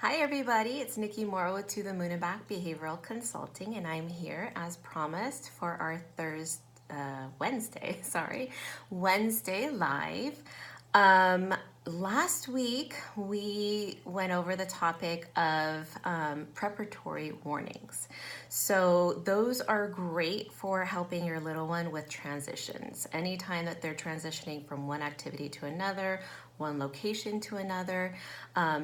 Hi everybody, it's Nikki Morrow with To the Moon and Back Behavioral Consulting, and I'm here as promised for our Wednesday live. Um, Last week we went over the topic of preparatory warnings. So those are great for helping your little one with transitions. Anytime that they're transitioning from one activity to another, one location to another,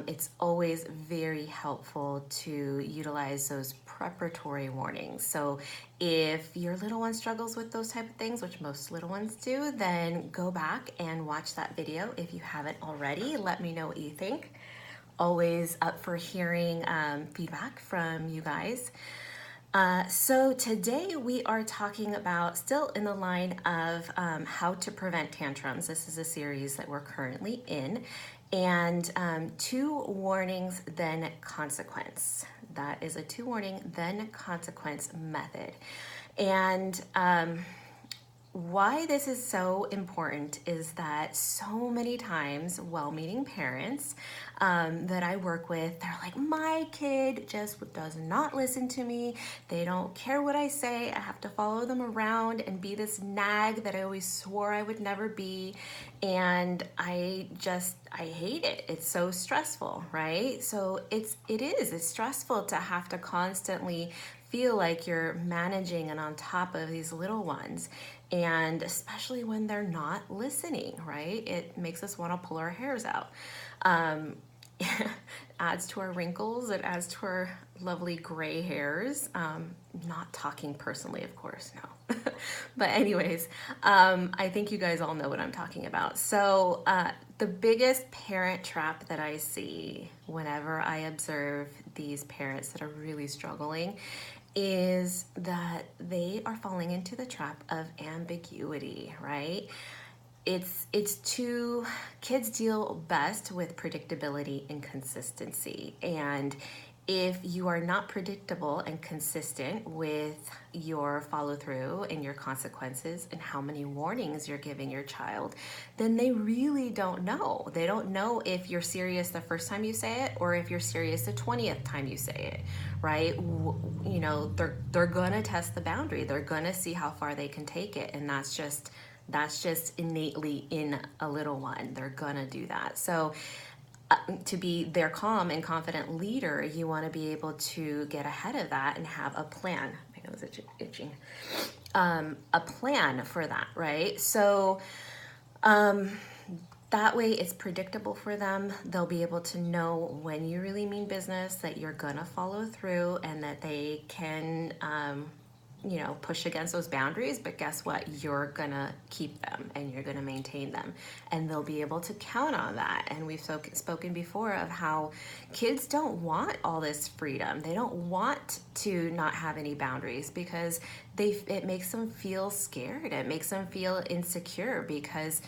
it's always very helpful to utilize those preparatory warnings. So if your little one struggles with those type of things, which most little ones do, then go back and watch that video if you haven't already. Let me know what you think. Always up for hearing feedback from you guys. So today we are talking about, still in the line of how to prevent tantrums. This is a series that we're currently in, and two warnings, then consequence. That is a two warning, then consequence method. And why this is so important is that so many times, well-meaning parents that I work with, they're like, my kid just does not listen to me. They don't care what I say. I have to follow them around and be this nag that I always swore I would never be. And I hate it. It's so stressful, right? So it's stressful to have to constantly feel like you're managing and on top of these little ones, and especially when they're not listening, right? It makes us want to pull our hairs out. Adds to our wrinkles, it adds to our lovely gray hairs. Not talking personally, of course, no. But anyways, I think you guys all know what I'm talking about. So the biggest parent trap that I see whenever I observe these parents that are really struggling is that they are falling into the trap of ambiguity, right? It's two kids deal best with predictability and consistency. And if you are not predictable and consistent with your follow through and your consequences and how many warnings you're giving your child, then they really don't know. They don't know if you're serious the first time you say it or if you're serious the 20th time you say it, right? You know, they're gonna test the boundary. They're gonna see how far they can take it, and that's just innately in a little one. They're gonna do that. So to be their calm and confident leader, you want to be able to get ahead of that and have a plan. My nose is itching. A plan for that, right? So that way it's predictable for them. They'll be able to know when you really mean business, that you're gonna follow through, and that they can push against those boundaries, but guess what? You're gonna keep them and you're gonna maintain them, and they'll be able to count on that. And we've spoken before of how kids don't want all this freedom. They don't want to not have any boundaries because it makes them feel scared. It makes them feel insecure because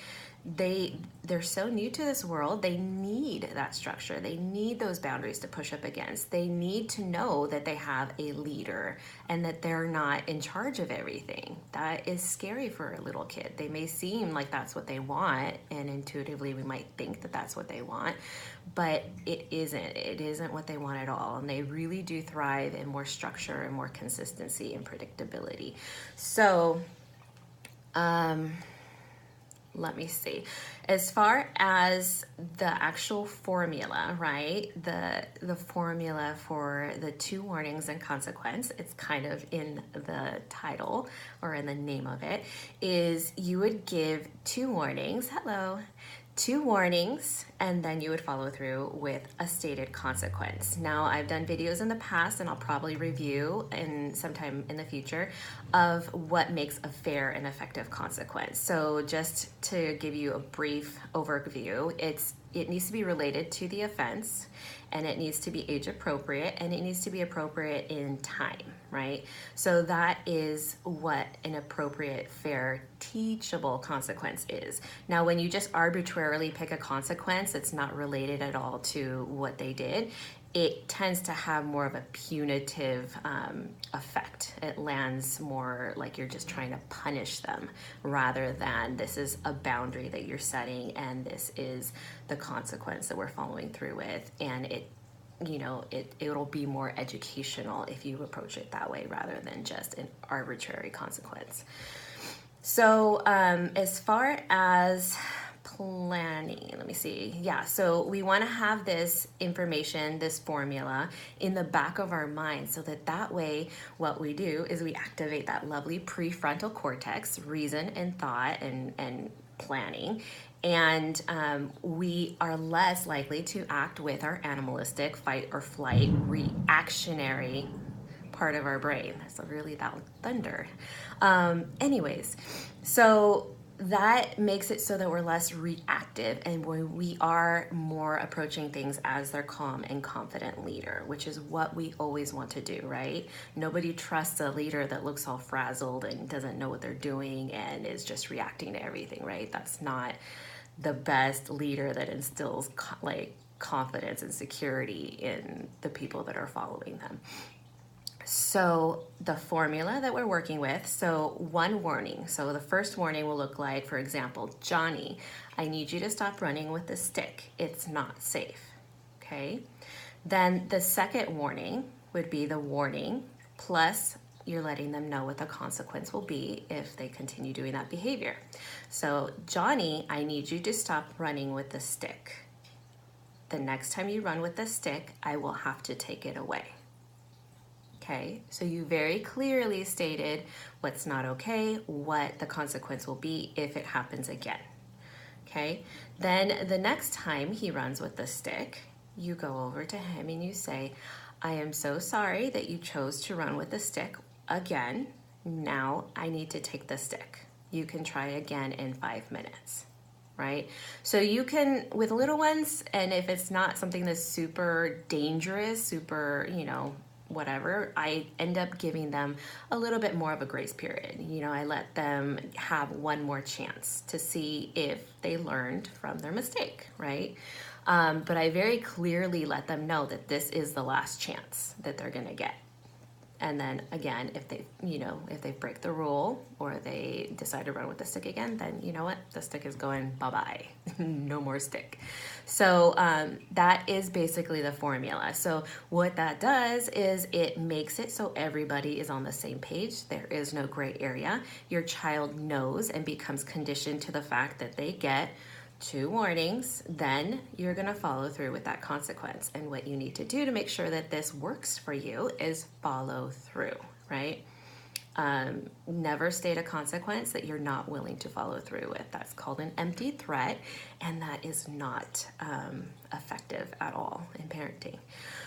they're so new to this world. They need that structure. They need those boundaries to push up against. They need to know that they have a leader and that they're not in charge of everything. That is scary for a little kid. They may seem like that's what they want, and intuitively we might think that that's what they want, but it isn't. It isn't what they want at all. And they really do thrive in more structure and more consistency and predictability. So let me see. As far as the actual formula, right? The formula for the two warnings and consequence, it's kind of in the title or in the name of it, is you would give two warnings. Hello. Two warnings, and then you would follow through with a stated consequence. Now, I've done videos in the past, and I'll probably review in sometime in the future of what makes a fair and effective consequence. So just to give you a brief overview, it needs to be related to the offense, and it needs to be age appropriate, and it needs to be appropriate in time, right? So that is what an appropriate, fair, teachable consequence is. Now, when you just arbitrarily pick a consequence that's not related at all to what they did, it tends to have more of a punitive effect. It lands more like you're just trying to punish them rather than this is a boundary that you're setting and this is the consequence that we're following through with. And it'll be more educational if you approach it that way rather than just an arbitrary consequence. So as far as planning, let me see. Yeah, so we want to have this information, this formula in the back of our mind so that way what we do is we activate that lovely prefrontal cortex, reason and thought and planning. And we are less likely to act with our animalistic fight or flight reactionary part of our brain. So really that thunder. Anyways, so that makes it so that we're less reactive and we are more approaching things as their calm and confident leader, which is what we always want to do, right? Nobody trusts a leader that looks all frazzled and doesn't know what they're doing and is just reacting to everything, right? That's not the best leader that instills confidence and security in the people that are following them. So the formula that we're working with, so one warning. So the first warning will look like, for example, Johnny, I need you to stop running with the stick. It's not safe, okay? Then the second warning would be the warning, plus you're letting them know what the consequence will be if they continue doing that behavior. So Johnny, I need you to stop running with the stick. The next time you run with the stick, I will have to take it away. Okay, so you very clearly stated what's not okay, what the consequence will be if it happens again. Okay, then the next time he runs with the stick, you go over to him and you say, I am so sorry that you chose to run with the stick again. Now I need to take the stick. You can try again in 5 minutes. Right? So you can, with little ones, and if it's not something that's super dangerous, super, whatever, I end up giving them a little bit more of a grace period. I let them have one more chance to see if they learned from their mistake, right? But I very clearly let them know that this is the last chance that they're gonna get. And then again, if they break the rule or they decide to run with the stick again, then you know what? The stick is going bye-bye. No more stick. So that is basically the formula. So what that does is it makes it so everybody is on the same page. There is no gray area. Your child knows and becomes conditioned to the fact that they get 2 warnings, then you're going to follow through with that consequence. And what you need to do to make sure that this works for you is follow through, right? Never state a consequence that you're not willing to follow through with. That's called an empty threat, and that is not effective at all in parenting.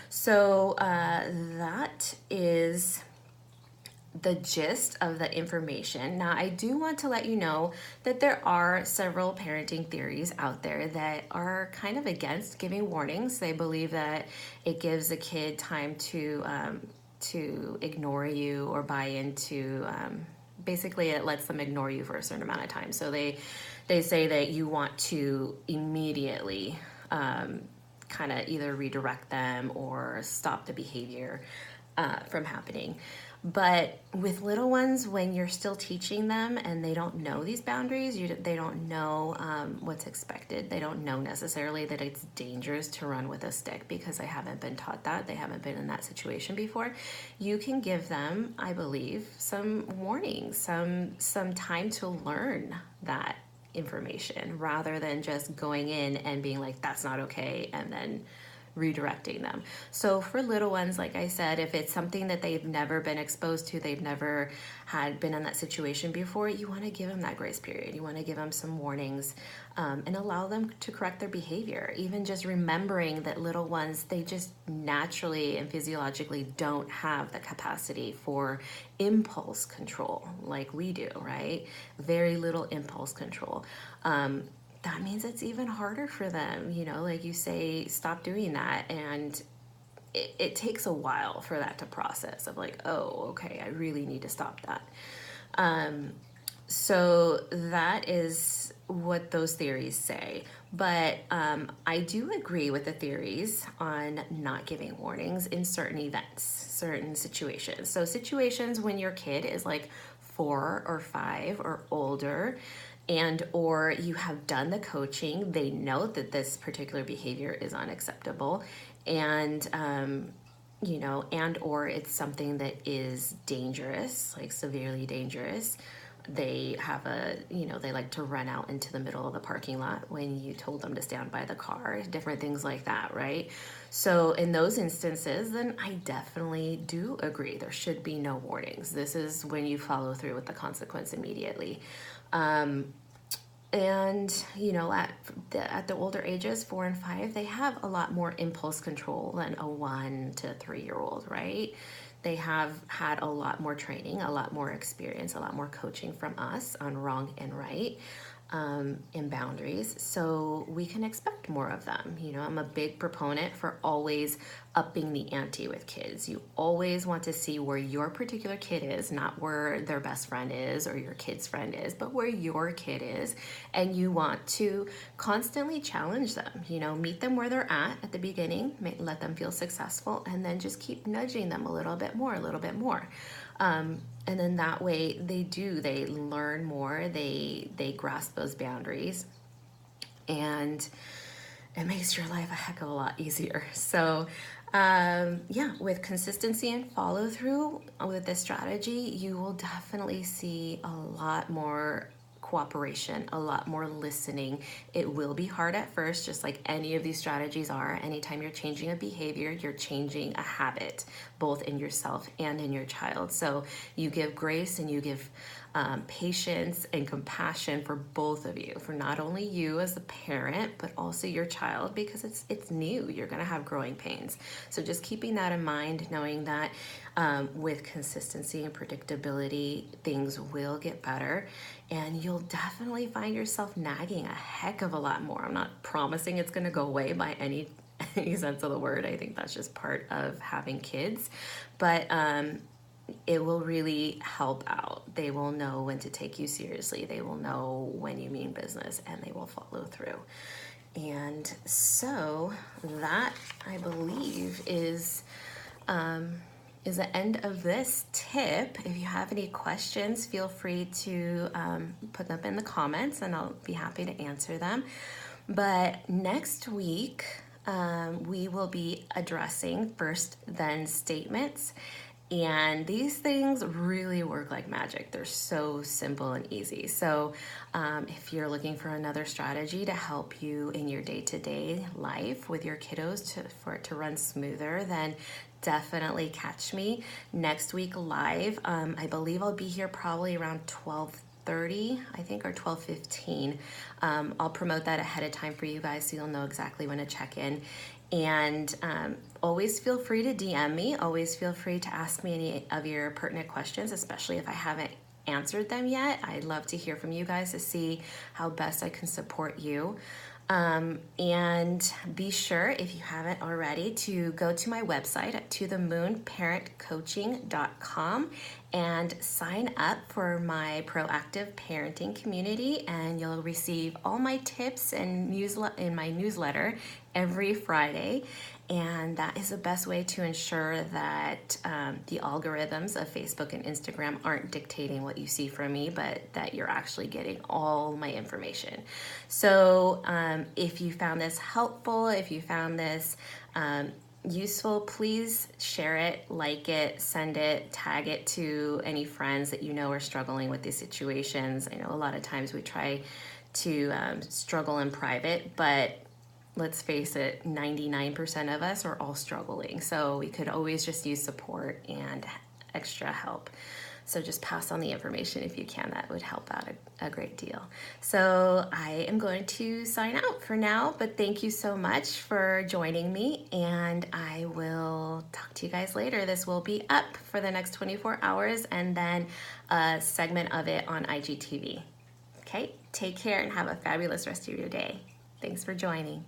So that is the gist of the information. Now, I do want to let you know that there are several parenting theories out there that are kind of against giving warnings. They believe that it gives a kid time to ignore you or buy into, basically it lets them ignore you for a certain amount of time. So they say that you want to immediately kind of either redirect them or stop the behavior from happening. But with little ones, when you're still teaching them and they don't know these boundaries, they don't know what's expected. They don't know necessarily that it's dangerous to run with a stick because they haven't been taught that. They haven't been in that situation before. You can give them, I believe, some warnings, some time to learn that information rather than just going in and being like, that's not okay, and then redirecting them. So for little ones, like I said, if it's something that they've never been exposed to, they've never had been in that situation before, you want to give them that grace period. You want to give them some warnings and allow them to correct their behavior. Even just remembering that little ones, they just naturally and physiologically don't have the capacity for impulse control like we do, right? Very little impulse control. That means it's even harder for them, like you say, stop doing that. And it takes a while for that to process of like, oh, okay, I really need to stop that. So that is what those theories say. But I do agree with the theories on not giving warnings in certain events, certain situations. So situations when your kid is like 4 or 5 or older, and or you have done the coaching, they know that this particular behavior is unacceptable, and and or it's something that is dangerous, like severely dangerous. They have they like to run out into the middle of the parking lot when you told them to stand by the car, different things like that, right? So in those instances, then I definitely do agree there should be no warnings. This is when you follow through with the consequence immediately. And at the older ages, 4 and 5, they have a lot more impulse control than a 1 to 3-year-old, right? They have had a lot more training, a lot more experience, a lot more coaching from us on wrong and right, and boundaries. So we can expect more of them. I'm a big proponent for always upping the ante with kids. You always want to see where your particular kid is, not where their best friend is or your kid's friend is, but where your kid is. And you want to constantly challenge them, meet them where they're at the beginning, let them feel successful, and then just keep nudging them a little bit more, a little bit more. And then that way they learn more, they grasp those boundaries, and it makes your life a heck of a lot easier. So with consistency and follow through with this strategy, you will definitely see a lot more cooperation, a lot more listening. It will be hard at first, just like any of these strategies are. Anytime you're changing a behavior, you're changing a habit, both in yourself and in your child. So you give grace and you give patience and compassion for both of you, for not only you as the parent, but also your child, because it's new. You're going to have growing pains. So just keeping that in mind, knowing that with consistency and predictability, things will get better, and you'll definitely find yourself nagging a heck of a lot more. I'm not promising it's going to go away by any sense of the word. I think that's just part of having kids, but it will really help out. They will know when to take you seriously. They will know when you mean business, and they will follow through. And so that, I believe, is the end of this tip. If you have any questions, feel free to put them in the comments, and I'll be happy to answer them. But next week, we will be addressing first then statements. And these things really work like magic. They're so simple and easy. So if you're looking for another strategy to help you in your day-to-day life with your kiddos for it to run smoother, then definitely catch me next week live. I believe I'll be here probably around 12:30, I think, or 12:15. I'll promote that ahead of time for you guys so you'll know exactly when to check in. And always feel free to DM me. Always feel free to ask me any of your pertinent questions, especially if I haven't answered them yet. I'd love to hear from you guys to see how best I can support you. And be sure, if you haven't already, to go to my website at tothemoonparentcoaching.com and sign up for my proactive parenting community, and you'll receive all my tips and in my newsletter every Friday. And that is the best way to ensure that the algorithms of Facebook and Instagram aren't dictating what you see from me, but that you're actually getting all my information. So if you found this helpful, if you found this useful, please share it, like it, send it, tag it to any friends that you know are struggling with these situations. I know a lot of times we try to struggle in private, but let's face it, 99% of us are all struggling. So we could always just use support and extra help. So just pass on the information if you can. That would help out a great deal. So I am going to sign out for now, but thank you so much for joining me, and I will talk to you guys later. This will be up for the next 24 hours and then a segment of it on IGTV. Okay, take care and have a fabulous rest of your day. Thanks for joining.